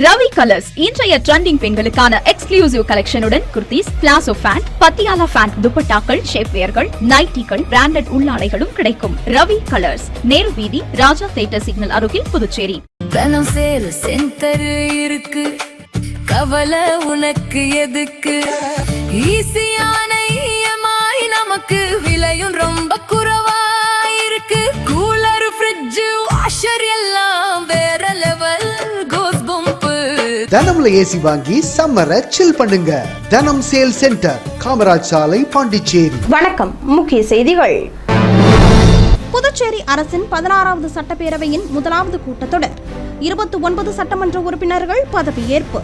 Ravi colours இன்றைய trending பெண்களுக்கான exclusive கலெக்ஷனுடன் kurtis, palazzo pant, Patiala pant, துப்பட்டாக்கள், ஷேப்வேர்கள், நைட்டிகள், பிராண்டட் உள்ளாடைகளும் கிடைக்கும். ரவி கலர்ஸ், நேரு வீதி, ராஜா தியேட்டர் சிக்னல் அருகில், புதுச்சேரி. இருக்கு கவலை உனக்கு எதுக்கு? ஈஸியான இஎம்ஐ நமக்கு விலையும் ரொம்ப குறைவா இருக்கு. கூலர், ஃப்ரிட்ஜ், வாஷர் எல்லாம் வேற லெவல். கோஸ் பம்ப் தனம்ல ஏசி வாங்கி சம்மரை சில் பண்ணுங்க. தனம் சேல் சென்டர், காமராஜ் சாலை, பாண்டிச்சேரி. வணக்கம். முக்கிய செய்திகள். புதுச்சேரி அரசின் 16வது சட்டப்பேரவையின் முதலாவது கூட்டத்தொடர். 29 சட்டமன்ற உறுப்பினர்கள் பதவியேற்பு.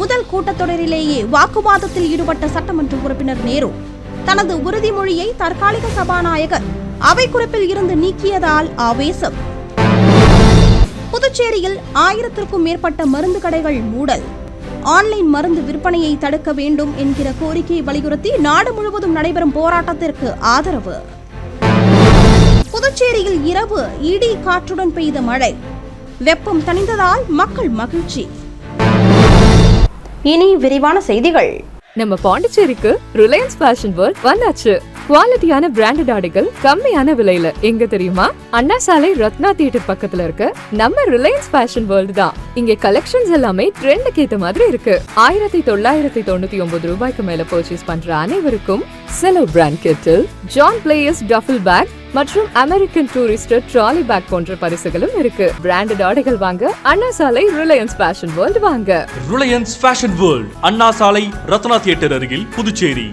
முதல் கூட்டத்தொடரிலேயே வாக்குவாதத்தில் ஈடுபட்ட சட்டமன்ற உறுப்பினர் நேரு தனது உறுதிமொழியை தற்காலிக சபாநாயகர் அவை குறிப்பில் இருந்து நீக்கியதால் ஆவேசம். புதுச்சேரியில் 1000க்கும் மேற்பட்ட மருந்து கடைகள் மூடல். ஆன்லைன் மருந்து விற்பனையை தடுக்க வேண்டும் என்கிற கோரிக்கையை வலியுறுத்தி நாடு முழுவதும் நடைபெறும் போராட்டத்திற்கு ஆதரவு. புதுச்சேரியில் இரவு இடி காற்றுடன் பெய்த மழை. வெப்பம் தணிந்ததால் மக்கள் மகிழ்ச்சி. இனி விரிவான செய்திகள். நம்ம பாண்டிச்சேரிக்கு ரிலையன்ஸ் ஃபேஷன் வேர்ல்ட் வந்தாச்சு. குவாலிட்டியான பிராண்டட் ஆடைகள் கம்மியான விலையில. எங்க தெரியுமா? அண்ணா சாலை, ரத்னா தியேட்டர் பக்கத்துல இருக்க நம்ம ரிலையன்ஸ் ஃபேஷன் வேர்ல்ட் தான். இங்க கலெக்ஷன்ஸ் எல்லாமே ட்ரெண்டுக்கு ஏத்த மாதிரி இருக்கு. 1999 ரூபாய்க்கு மேல பர்ச்சேஸ் பண்ற அனைவருக்கும் Cello brand kettle, John Players duffel bag மற்றும் அமெரிக்கன் டூரிஸ்டர் ட்ராலி பேக் போன்ற பரிசுகளும் இருக்கு. பிராண்டட் ஆடைகள் வாங்க அண்ணா சாலை ரிலையன்ஸ் ஃபேஷன் வேர்ல்ட் வாங்க. Reliance fashion world, Anna Salai, Ratna theatre அருகில், புதுச்சேரி.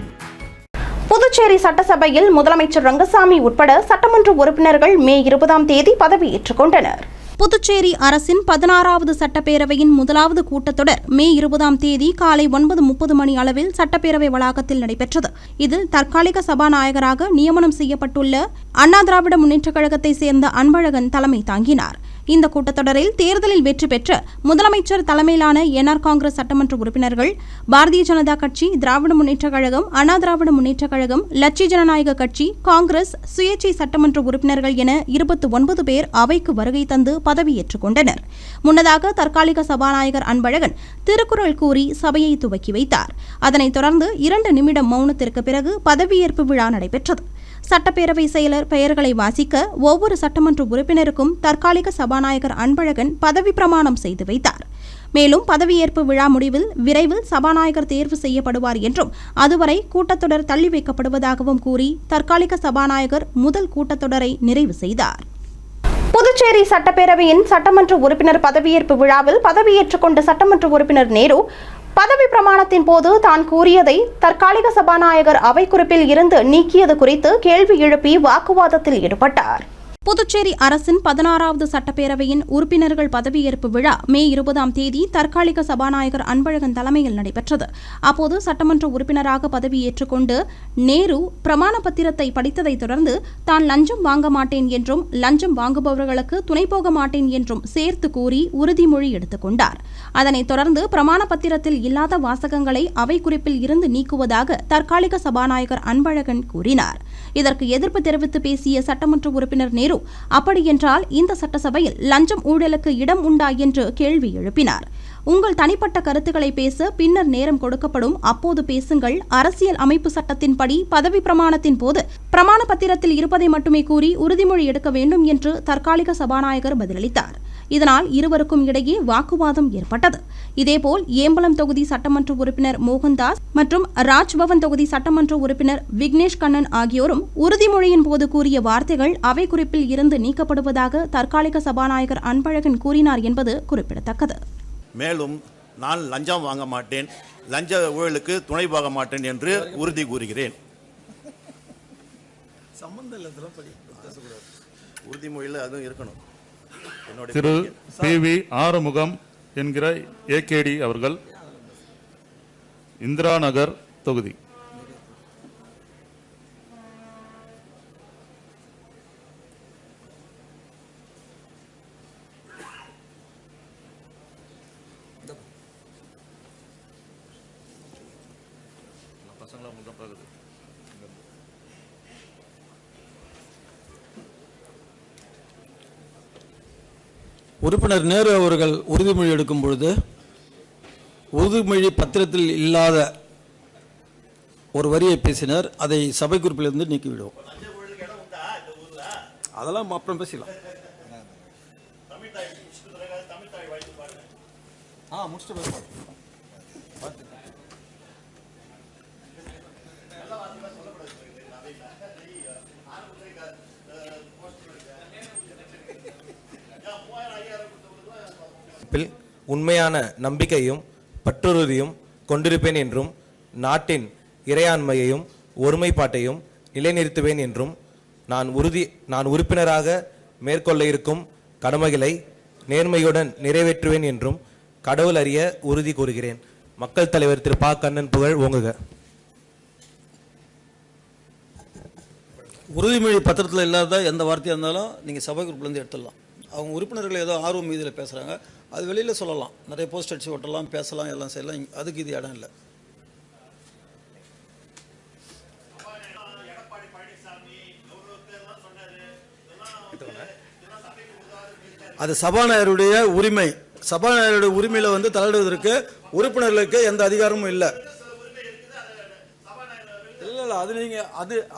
புதுச்சேரி சட்டசபையில் முதலமைச்சர் ரங்கசாமி உட்பட சட்டமன்ற உறுப்பினர்கள் மே 20ஆம் தேதி பதவியேற்றுக் கொண்டனர். புதுச்சேரி அரசின் 16வது சட்டப்பேரவையின் முதலாவது கூட்டத்தொடர் மே 20ஆம் தேதி காலை 9:30 மணி அளவில் சட்டப்பேரவை வளாகத்தில் நடைபெற்றது. இதில் தற்காலிக சபாநாயகராக நியமனம் செய்யப்பட்டுள்ள அண்ணா திராவிட முன்னேற்றக் கழகத்தை சேர்ந்த அன்பழகன் தலைமை தாங்கினார். இந்த கூட்டத்தொடரில் தேர்தலில் வெற்றி பெற்ற முதலமைச்சர் தலைமையிலான என்ஆர் காங்கிரஸ் சட்டமன்ற உறுப்பினர்கள், பாரதிய ஜனதா கட்சி, திராவிட முன்னேற்றக் கழகம், அண்ணா திராவிட முன்னேற்றக் கழகம், லட்சிய ஜனநாயக கட்சி, காங்கிரஸ், சுயேட்சை சட்டமன்ற உறுப்பினர்கள் என 29 பேர் அவைக்கு வருகை தந்து பதவியேற்றுக் கொண்டனர். முன்னதாக தற்காலிக சபாநாயகர் அன்பழகன் திருக்குறள் கூறி சபையை துவக்கி வைத்தார். அதனைத் தொடர்ந்து 2 நிமிடம் மௌனத்திற்கு பிறகு பதவியேற்பு விழா நடைபெற்றது. சட்டப்பேரவை செயலர் பெயர்களை வாசிக்க ஒவ்வொரு சட்டமன்ற உறுப்பினருக்கும் தற்காலிக சபாநாயகர் அன்பழகன் பதவி பிரமாணம் செய்து வைத்தார். மேலும் பதவியேற்பு விழா முடிவில் விரைவில் சபாநாயகர் தேர்வு செய்யப்படுவார் என்றும் அதுவரை கூட்டத்தொடர் தள்ளி வைக்கப்படுவதாகவும் கூறி தற்காலிக சபாநாயகர் முதல் கூட்டத்தொடரை நிறைவு செய்தார். புதுச்சேரி சட்டப்பேரவையின் சட்டமன்ற உறுப்பினர் பதவியேற்பு விழாவில் பதவியேற்றுக் கொண்ட சட்டமன்ற உறுப்பினர் நேரு பதவி பிரமாணத்தின் போது தான் கூறியதை தற்காலிக சபாநாயகர் அவை குறிப்பில் இருந்து நீக்கியது குறித்து கேள்வி எழுப்பி வாக்குவாதத்தில் ஈடுபட்டார். புதுச்சேரி அரசின் 16வது சட்டப்பேரவையின் உறுப்பினர்கள் பதவியேற்பு விழா மே 20ஆம் தேதி தற்காலிக சபாநாயகர் அன்பழகன் தலைமையில் நடைபெற்றது. அப்போது சட்டமன்ற உறுப்பினராக பதவியேற்றுக் கொண்டு நேரு பிரமாண பத்திரத்தை படித்ததை தொடர்ந்து தான் லஞ்சம் வாங்க மாட்டேன் என்றும் லஞ்சம் வாங்குபவர்களுக்கு துணை போக மாட்டேன் என்றும் சேர்த்து கூறி உறுதிமொழி எடுத்துக் கொண்டார். அதனைத் தொடர்ந்து பிரமாண பத்திரத்தில் இல்லாத வாசகங்களை அவை குறிப்பில் இருந்து நீக்குவதாக தற்காலிக சபாநாயகர் அன்பழகன் கூறினார். இதற்கு எதிர்ப்பு தெரிவித்து பேசிய சட்டமன்ற உறுப்பினர் நேரு, அப்படியென்றால் இந்த சட்டசபையில் லஞ்சம் ஊழலுக்கு இடம் உண்டா என்று கேள்வி எழுப்பினார். உங்கள் தனிப்பட்ட கருத்துக்களை பேச பின்னர் நேரம் கொடுக்கப்படும், அப்போது பேசுங்கள். அரசியல் அமைப்பு சட்டத்தின்படி பதவி பிரமாணத்தின் போது பிரமாண பத்திரத்தில் இருப்பதை மட்டுமே கூறி உறுதிமொழி எடுக்க வேண்டும் என்று தற்காலிக சபாநாயகர் பதிலளித்தார். இதனால் இருவருக்கும் இடையே வாக்குவாதம் ஏற்பட்டது. இதேபோல் ஏம்பலம் தொகுதி சட்டமன்ற உறுப்பினர் மோகன்தாஸ் மற்றும் ராஜ்பவன் தொகுதி சட்டமன்ற உறுப்பினர் விக்னேஷ் கண்ணன் ஆகியோரும் உறுதிமொழியின் போது கூறிய வார்த்தைகள் அவை குறிப்பில் இருந்து நீக்கப்படுவதாக தற்காலிக சபாநாயகர் அன்பழகன் கூறினார் என்பது குறிப்பிடத்தக்கது. மேலும் நான் லஞ்சம் வாங்க மாட்டேன், லஞ்ச ஊழலுக்கு துணை போக மாட்டேன் என்று உறுதி கூறுகிறேன். உறுதிமொழியில் அதுவும் இருக்கணும். திரு PV ஆறுமுகம் என்கிற AKD அவர்கள், இந்திரா நகர் தொகுதி. உறுப்பினர் நேரு அவர்கள் உறுதிமொழி எடுக்கும் பொழுது உறுதிமொழி பத்திரத்தில் இல்லாத ஒரு வரியை பேசினார். அதை சபை குறிப்பிலிருந்து நீக்கிவிடுவோம். அதெல்லாம் அப்புறம் பேசலாம். உண்மையான நம்பிக்கையும் பற்றுறுதியும் கொண்டிருப்பேன் என்றும் நாட்டின் இறையாண்மையையும் ஒருமைப்பாட்டையும் நிலைநிறுத்துவேன் என்றும் நான் உறுப்பினராக மேற்கொள்ள இருக்கும் கடமைகளை நேர்மையுடன் நிறைவேற்றுவேன் என்றும் கடவுள் அறிய உறுதி கூறுகிறேன். மக்கள் தலைவர் திரு ப. கண்ணன் புகழ் ஓங்குக. உறுதிமொழி பத்திரத்தில் இல்லாத எந்த வார்த்தையாக இருந்தாலும் நீங்கள் சபை குறிப்பிலேருந்து எடுத்துடலாம். அவங்க உறுப்பினர்கள் ஏதோ ஆர்வம் மீதில் பேசுகிறாங்க, அது வெளியில் சொல்லலாம். நிறைய போஸ்ட் அடிச்சு ஒட்டலாம், பேசலாம், எல்லாம் செய்யலாம். அதுக்கு இது இடம் இல்லை. அது சபாநாயகருடைய உரிமை. சபாநாயகருடைய உரிமையில் தலையிடுவதற்கு உறுப்பினர்களுக்கு எந்த அதிகாரமும் இல்லை. இல்லை,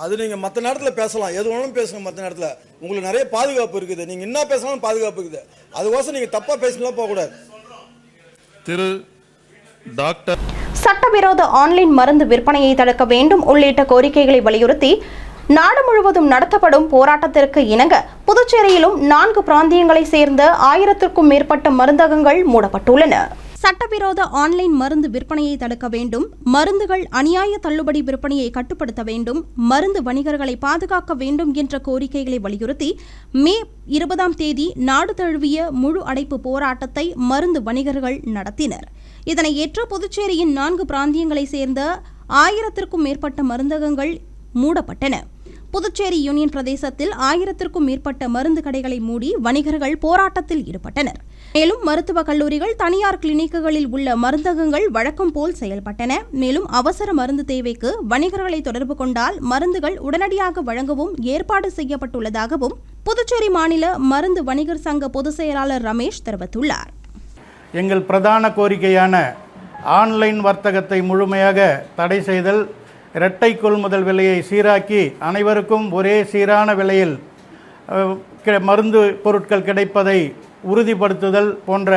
அது நீங்கள் மற்ற நேரத்தில் பேசலாம், எது வேணாலும் பேசுங்க. மற்ற நேரத்தில் உங்களுக்கு நிறைய பாதுகாப்பு இருக்குது. நீங்கள் என்ன பேசலாம் பாதுகாப்பு இருக்குது. அதுக்கோசம் நீங்கள் தப்பாக பேசலாம் போகக்கூடாது. திரு டாக்டர் சட்டவிரோத ஆன்லைன் மருந்து விற்பனையை தடுக்க வேண்டும் உள்ளிட்ட கோரிக்கைகளை வலியுறுத்தி நாடு முழுவதும் நடத்தப்படும் போராட்டத்திற்கு இணங்க புதுச்சேரியிலும் 4 பிராந்தியங்களை சேர்ந்த 1000க்கும் மேற்பட்ட மருந்தகங்கள் மூடப்பட்டுள்ளன. சட்டவிரோத ஆன்லைன் மருந்து விற்பனையை தடுக்க வேண்டும், மருந்துகள் அநியாய தள்ளுபடி விற்பனையை கட்டுப்படுத்த வேண்டும், மருந்து வணிகர்களை பாதுகாக்க வேண்டும் என்ற கோரிக்கைகளை வலியுறுத்தி மே 20ஆம் தேதி நாடு தழுவிய முழு அடைப்பு போராட்டத்தை மருந்து வணிகர்கள் நடத்தினர். இதனை ஏற்று புதுச்சேரியின் 4 பிராந்தியங்களை சேர்ந்த 1000க்கும் மேற்பட்ட மருந்தகங்கள் மூடப்பட்டன. புதுச்சேரி யூனியன் பிரதேசத்தில் 1000க்கும் மேற்பட்ட மருந்து கடைகளை மூடி வணிகர்கள் போராட்டத்தில் ஈடுபட்டனர். மேலும் மருத்துவக் கல்லூரிகள், தனியார் கிளினிக்குகளில் உள்ள மருந்தகங்கள் வழக்கம் போல் செயல்பட்டன. மேலும் அவசர மருந்து தேவைக்கு வணிகர்களை தொடர்பு கொண்டால் மருந்துகள் உடனடியாக வழங்கவும் ஏற்பாடு செய்யப்பட்டுள்ளதாகவும் புதுச்சேரி மாநில மருந்து வணிகர் சங்க பொதுச் செயலாளர் ரமேஷ் தெரிவித்துள்ளார். எங்கள் பிரதான கோரிக்கையான ஆன்லைன் வர்த்தகத்தை முழுமையாக தடை செய்தல், இரட்டை கொள்முதல் விலையை சீராக்கி அனைவருக்கும் ஒரே சீரான விலையில் மருந்து பொருட்கள் கிடைப்பதை உறுதிப்படுத்துதல் போன்ற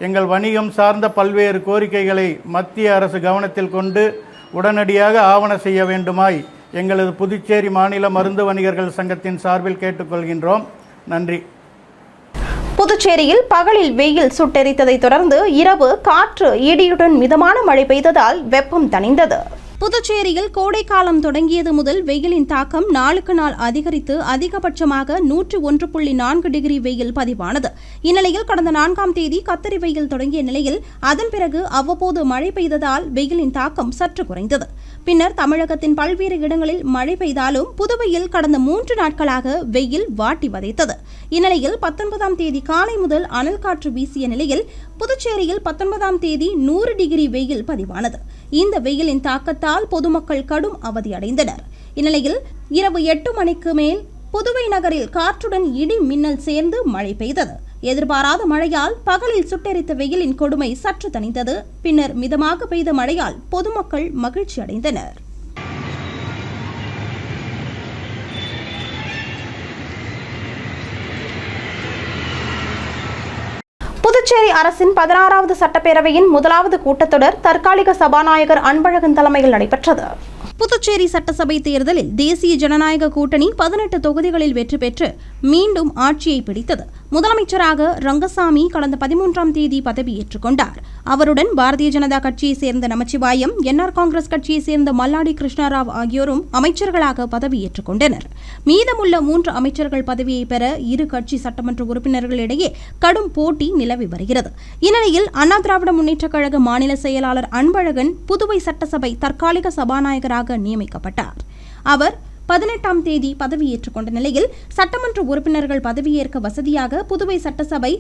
எங்கள் வணிகம் சார்ந்த பல்வேறு கோரிக்கைகளை மத்திய அரசு கவனத்தில் கொண்டு உடனடியாக ஆவண செய்ய வேண்டுமாய் எங்களது புதுச்சேரி மாநில மருந்து வணிகர்கள் சங்கத்தின் சார்பில் கேட்டுக்கொள்கின்றோம். நன்றி. புதுச்சேரியில் பகலில் வெயில் சுட்டெரித்ததை தொடர்ந்து இரவு காற்று இடியுடன் மிதமான மழை பெய்ததால் வெப்பம் தணிந்தது. புதுச்சேரியில் கோடைக்காலம் தொடங்கியது முதல் வெயிலின் தாக்கம் நாளுக்கு நாள் அதிகரித்து அதிகபட்சமாக 101.4 டிகிரி வெயில் பதிவானது. இந்நிலையில் கடந்த 4ஆம் தேதி கத்தரி வெயில் தொடங்கிய நிலையில் அதன் பிறகு அவ்வப்போது மழை பெய்ததால் வெயிலின் தாக்கம் சற்று குறைந்தது. பின்னர் தமிழகத்தின் பல்வேறு இடங்களில் மழை பெய்தாலும் புதுவையில் கடந்த 3 நாட்களாக வெயில் வாட்டி வதைத்தது. இந்நிலையில் 19ஆம் தேதி காலை முதல் அனல் காற்று வீசிய நிலையில் புதுச்சேரியில் 19ஆம் தேதி 100 டிகிரி வெயில் பதிவானது. இந்த வெயிலின் தாக்கத்தால் பொதுமக்கள் கடும் அவதியடைந்தனர். இந்நிலையில் இரவு 8 மணிக்கு மேல் புதுவை நகரில் காற்றுடன் இடி மின்னல் சேர்ந்து மழை பெய்தது. எதிர்பாராத மழையால் பகலில் சுட்டெரித்த வெயிலின் கொடுமை சற்று தணிந்தது. பின்னர் மிதமாக பெய்த மழையால் பொதுமக்கள் மகிழ்ச்சி அடைந்தனர். புதுச்சேரி அரசின் 16வது சட்டப்பேரவையின் முதலாவது கூட்டத்தொடர் தற்காலிக சபாநாயகர் அன்பழகன் தலைமையில் நடைபெற்றது. புதுச்சேரி சட்டசபை தேர்தலில் தேசிய ஜனநாயக கூட்டணி 18 தொகுதிகளில் வெற்றி பெற்று மீண்டும் ஆட்சியை பிடித்தது. முதலமைச்சராக ரங்கசாமி கடந்த 13ஆம் தேதி பதவியேற்றுக் கொண்டார். அவருடன் பாரதிய ஜனதா கட்சியைச் சேர்ந்த நமச்சிவாயம், என்ஆர் காங்கிரஸ் கட்சியைச் சேர்ந்த மல்லாடி கிருஷ்ணராவ் ஆகியோரும் அமைச்சர்களாக பதவியேற்றுக் கொண்டனர். மீதமுள்ள 3 அமைச்சர்கள் பதவியை பெற இரு கட்சி சட்டமன்ற உறுப்பினர்களிடையே கடும் போட்டி நிலவி வருகிறது. இந்நிலையில் அண்ணா திராவிட முன்னேற்றக் கழக மாநில செயலாளர் அன்பழகன் புதுவை சட்டசபை தற்காலிக சபாநாயகராக நியமிக்கப்பட்டார். அவர் 18ஆம் தேதி பதவியேற்றுக் கொண்ட நிலையில் சட்டமன்ற உறுப்பினர்கள் பதவியேற்க வசதியாக புதுவை சட்டசபை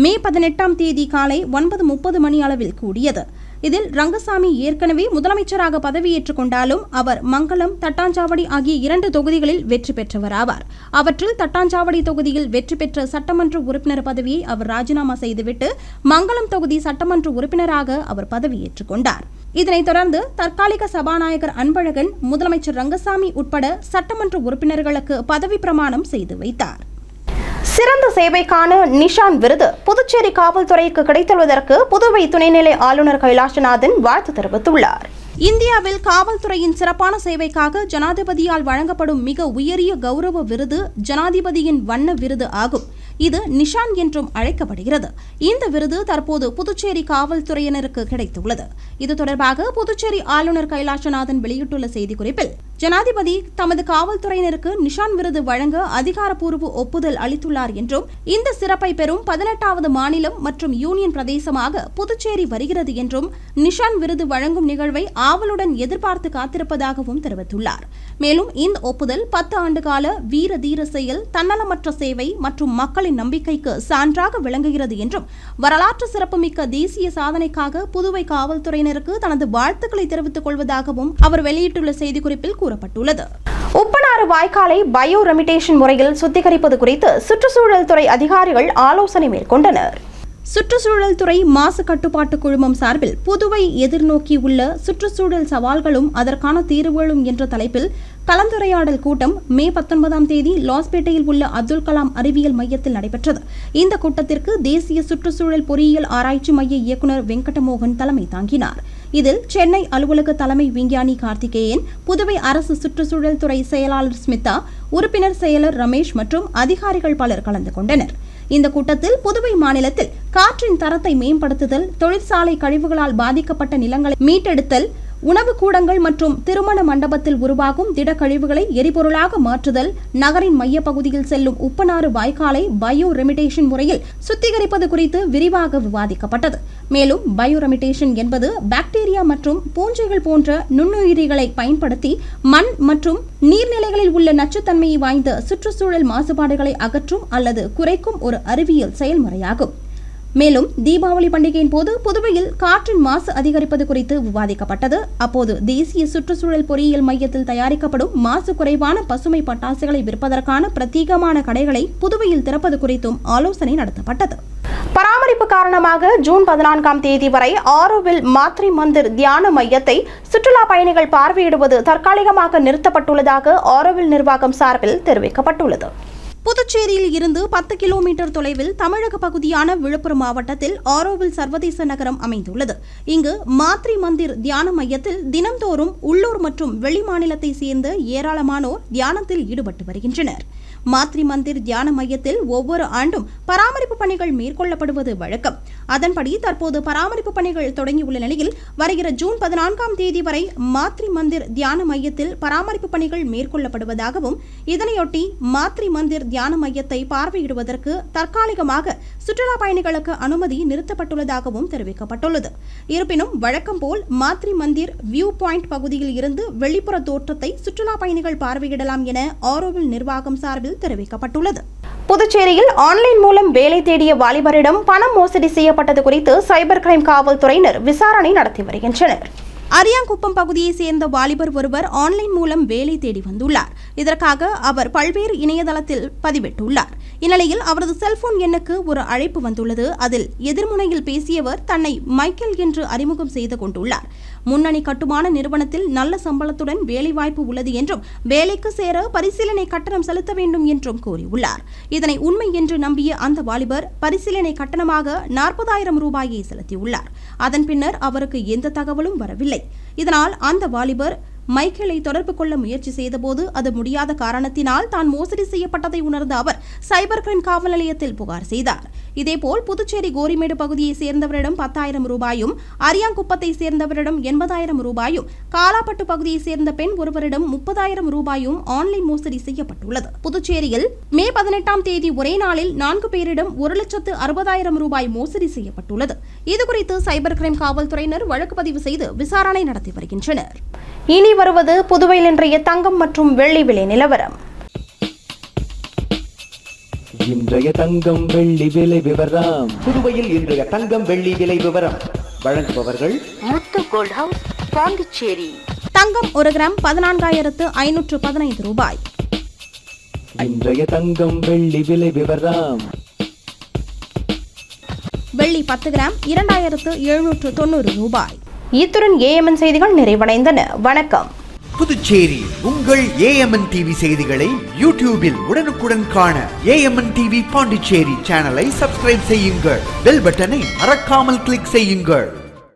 மே 18ஆம் தேதி காலை 9:30 மணி அளவில் கூடியது. இதில் ரங்கசாமி ஏற்கனவே முதலமைச்சராக பதவியேற்றுக் கொண்டாலும் அவர் மங்களம், தட்டாஞ்சாவடி ஆகிய 2 தொகுதிகளில் வெற்றி பெற்றவராவார். அவற்றில் தட்டாஞ்சாவடி தொகுதியில் வெற்றி பெற்ற சட்டமன்ற உறுப்பினர் பதவியை அவர் ராஜினாமா செய்துவிட்டு மங்களம் தொகுதி சட்டமன்ற உறுப்பினராக அவர் பதவியேற்றுக் கொண்டார். இதனைத் தொடர்ந்து தற்காலிக சபாநாயகர் அன்பழகன் முதலமைச்சர் ரங்கசாமி உட்பட சட்டமன்ற உறுப்பினர்களுக்கு பதவி பிரமாணம் செய்து வைத்தார். சிறந்த சேவைக்கான நிஷான் விருது புதுச்சேரி காவல்துறைக்கு கிடைத்துள்ளதற்கு புதுவை துணைநிலை ஆளுநர் கைலாசநாதன் வாழ்த்து தெரிவித்துள்ளார். இந்தியாவில் காவல்துறையின் சிறப்பான சேவைக்காக ஜனாதிபதியால் வழங்கப்படும் மிக உயரிய கௌரவ விருது ஜனாதிபதியின் வண்ண விருது ஆகும். இது நிஷான் என்றும் அழைக்கப்படுகிறது. இந்த விருது தற்போது புதுச்சேரி காவல்துறையினருக்கு கிடைத்துள்ளது. இது தொடர்பாக புதுச்சேரி ஆளுநர் கைலாசநாதன் வெளியிட்டுள்ள செய்திக்குறிப்பில், ஜனாதிபதி தமது காவல்துறையினருக்கு நிஷான் விருது வழங்க அதிகாரப்பூர்வ ஒப்புதல் அளித்துள்ளார் என்றும், இந்த சிறப்பை பெறும் 18வது மாநிலம் மற்றும் யூனியன் பிரதேசமாக புதுச்சேரி வருகிறது என்றும், நிஷான் விருது வழங்கும் நிகழ்வை ஆவலுடன் எதிர்பார்த்து காத்திருப்பதாகவும் தெரிவித்துள்ளார். மேலும் இந்த ஒப்புதல் 10 ஆண்டுகால வீர தீர செயல், தன்னலமற்ற சேவை மற்றும் மக்களின் நம்பிக்கைக்கு சான்றாக விளங்குகிறது என்றும், வரலாற்று சிறப்புமிக்க தேசிய சாதனைக்காக புதுவை காவல்துறையினருக்கு தனது வாழ்த்துக்களை தெரிவித்துக் கொள்வதாகவும் அவர் வெளியிட்டுள்ள செய்திக்குறிப்பில் கூறப்பட்டுள்ளது. உப்பனாறு வாய்க்காலை பயோ ரெமிடேஷன் முறையில் சுத்திகரிப்பது குறித்து சுற்றுச்சூழல் துறை அதிகாரிகள் ஆலோசனை மேற்கொண்டனர். சுற்றுச்சூழல் துறை மாசு கட்டுப்பாட்டு குழுமம் சார்பில் புதுவை எதிர்நோக்கியுள்ள சுற்றுச்சூழல் சவால்களும் அதற்கான தீர்வுகளும் என்ற தலைப்பில் கலந்துரையாடல் கூட்டம் மே 19ஆம் தேதி லாஸ்பேட்டையில் உள்ள அப்துல் கலாம் அறிவியல் மையத்தில் நடைபெற்றது. இந்த கூட்டத்திற்கு தேசிய சுற்றுச்சூழல் பொறியியல் ஆராய்ச்சி மைய இயக்குநர் வெங்கடமோகன் தலைமை தாங்கினார். இதில் சென்னை அலுவலக தலைமை விஞ்ஞானி கார்த்திகேயன், புதுவை அரசு சுற்றுச்சூழல் துறை செயலாளர் ஸ்மிதா, உறுப்பினர் செயலர் ரமேஷ் மற்றும் அதிகாரிகள் பலர் கலந்து கொண்டனர். இந்த கூட்டத்தில் புதுவை மாநிலத்தில் காற்றின் தரத்தை மேம்படுத்துதல், தொழிற்சாலை கழிவுகளால் பாதிக்கப்பட்ட நிலங்களை மீட்டெடுத்தல், உணவு கூடங்கள் மற்றும் திருமண மண்டபத்தில் உருவாகும் திடக்கழிவுகளை எரிபொருளாக மாற்றுதல், நகரின் மையப்பகுதியில் செல்லும் உப்பனாறு வாய்க்காலை பயோ ரெமிடேஷன் முறையில் சுத்திகரிப்பது குறித்து விரிவாக விவாதிக்கப்பட்டது. மேலும் பயோ ரெமிடேஷன் என்பது பாக்டீரியா மற்றும் பூஞ்சைகள் போன்ற நுண்ணுயிரிகளை பயன்படுத்தி மண் மற்றும் நீர்நிலைகளில் உள்ள நச்சுத்தன்மையை வாய்ந்த சுற்றுச்சூழல் மாசுபாடுகளை அகற்றும் அல்லது குறைக்கும் ஒரு அறிவியல் செயல்முறையாகும். மேலும் தீபாவளி பண்டிகையின் போது புதுவையில் காற்றின் மாசு அதிகரிப்பது குறித்து விவாதிக்கப்பட்டது. அப்போது தேசிய சுற்றுச்சூழல் பொறியியல் மையத்தில் தயாரிக்கப்படும் மாசு குறைவான பசுமை பட்டாசுகளை விற்பதற்கான பிரத்யேகமான கடைகளை புதுவையில் திறப்பது குறித்தும் ஆலோசனை நடத்தப்பட்டது. பராமரிப்பு காரணமாக ஜூன் 14ஆம் தேதி வரை ஆரோவில் மாத்ரி மந்திர் தியான மையத்தை சுற்றுலா பயணிகள் பார்வையிடுவது தற்காலிகமாக நிறுத்தப்பட்டுள்ளதாக ஆரோவில் நிர்வாகம் சார்பில் தெரிவிக்கப்பட்டுள்ளது. புதுச்சேரியில் இருந்து 10 கிலோமீட்டர் தொலைவில் தமிழக பகுதியான விழுப்புரம் மாவட்டத்தில் ஆரோவில் சர்வதேச நகரம் அமைந்துள்ளது. இங்கு மாத்ரி மந்திர் தியான மையத்தில் தினம்தோறும் உள்ளூர் மற்றும் வெளிமாநிலத்தை சேர்ந்த ஏராளமானோர் தியானத்தில் ஈடுபட்டு வருகின்றனர். மாத்ரி மந்திர் தியான மையத்தில் ஒவ்வொரு ஆண்டும் பராமரிப்பு பணிகள் மேற்கொள்ளப்படுவது வழக்கம். அதன்படி தற்போது பராமரிப்பு பணிகள் தொடங்கியுள்ள நிலையில் வருகிற ஜூன் 14ஆம் தேதி வரை மாத்ரி மந்திர் தியான மையத்தில் பராமரிப்பு பணிகள் மேற்கொள்ளப்படுவதாகவும், இதனையொட்டி மாத்ரி மந்திர் தியான மையத்தை பார்வையிடுவதற்கு தற்காலிகமாக சுற்றுலா பயணிகளுக்கு அனுமதி நிறுத்தப்பட்டுள்ளதாகவும் தெரிவிக்கப்பட்டுள்ளது. இருப்பினும் வழக்கம் போல் மாத்ரி மந்திர் வியூ பாயிண்ட் பகுதியில் இருந்து வெளிப்புற தோற்றத்தை சுற்றுலா பயணிகள் பார்வையிடலாம் என ஆரோவில் நிர்வாகம் சார்பில் தெரிவிக்கப்பட்டுள்ளது. புதுச்சேரியில் ஆன்லைன் மூலம் வேலை தேடிய வாலிபரிடம் பணம் மோசடி செய்யப்பட்டது குறித்து சைபர் கிரைம் காவல்துறையினர் விசாரணை நடத்தி வருகின்றனர். அரியாங்குப்பம் பகுதியை சேர்ந்த வாலிபர் ஒருவர் ஆன்லைன் மூலம் வேலை தேடி வந்துள்ளார். இதற்காக அவர் பல்வேறு இணையதளத்தில் பதிவிட்டுள்ளார். இந்நிலையில் அவரது செல்போன் எண்ணுக்கு ஒரு அழைப்பு வந்துள்ளது. அதில் எதிர்முனையில் பேசியவர் தன்னை மைக்கேல் என்று அறிமுகம் செய்து கொண்டுள்ளார். முன்னணி கட்டுமான நிறுவனத்தில் நல்ல சம்பளத்துடன் வேலைவாய்ப்பு உள்ளது என்றும், வேலைக்கு சேர பரிசீலனை கட்டணம் செலுத்த வேண்டும் என்றும் கூறியுள்ளார். இதனை உண்மை என்று நம்பிய அந்த வாலிபர் பரிசீலனை கட்டணமாக 40,000 ரூபாயை செலுத்தியுள்ளார். அதன் பின்னர் அவருக்கு எந்த தகவலும் வரவில்லை. இதனால் அந்த வாலிபர் மைக்கேலை தொடர்பு கொள்ள முயற்சி செய்தபோது அது முடியாத காரணத்தினால் தான் மோசடி செய்யப்பட்டதை உணர்ந்த அவர் சைபர் கிரைம் காவல் நிலையத்தில் புகார் செய்தார். இதேபோல் புதுச்சேரி கோரிமேடு பகுதியை சேர்ந்தவரிடம் 10,000 ரூபாயும், அரியாங்குப்பத்தை சேர்ந்தவரிடம் 80,000 ரூபாயும், காலாப்பட்டு பகுதியை சேர்ந்த பெண் ஒருவரிடம் 30,000 ரூபாயும் ஆன்லைன் மோசடி செய்யப்பட்டுள்ளது. புதுச்சேரியில் மே 18ஆம் தேதி ஒரே நாளில் 4 பேரிடம் 1,60,000 ரூபாய் மோசடி செய்யப்பட்டுள்ளது. இதுகுறித்து சைபர் கிரைம் காவல்துறையினர் வழக்கு பதிவு செய்து விசாரணை நடத்தி வருகின்றனர். இனி வருவது புதுவையில் இன்றைய தங்கம் மற்றும் வெள்ளி விலை நிலவரம். இன்றைய தங்கம் வெள்ளி விலை விவரம். புதுவையில் இன்றைய தங்கம் வெள்ளி விலை விவரம். வழங்குபவர்கள் முத்து கோல்ட் ஹவுஸ் பாண்டிச்சேரி. தங்கம் 1 கிராம் 14,515 ரூபாய். இன்றைய தங்கம் வெள்ளி விலை விவரம். வெள்ளி 10 கிராம் 2,790 ரூபாய். இத்துடன் ஏஎம்என் செய்திகள் நிறைவடைந்தன. வணக்கம். புதுச்சேரி உங்கள் ஏஎம்என் டிவி செய்திகளை யூடியூபில் உடனுக்குடன் காண ஏஎம்என் டிவி பாண்டிச்சேரி சேனலை சப்ஸ்கிரைப் செய்யுங்கள். பெல் பட்டனை மறக்காமல் கிளிக் செய்யுங்கள்.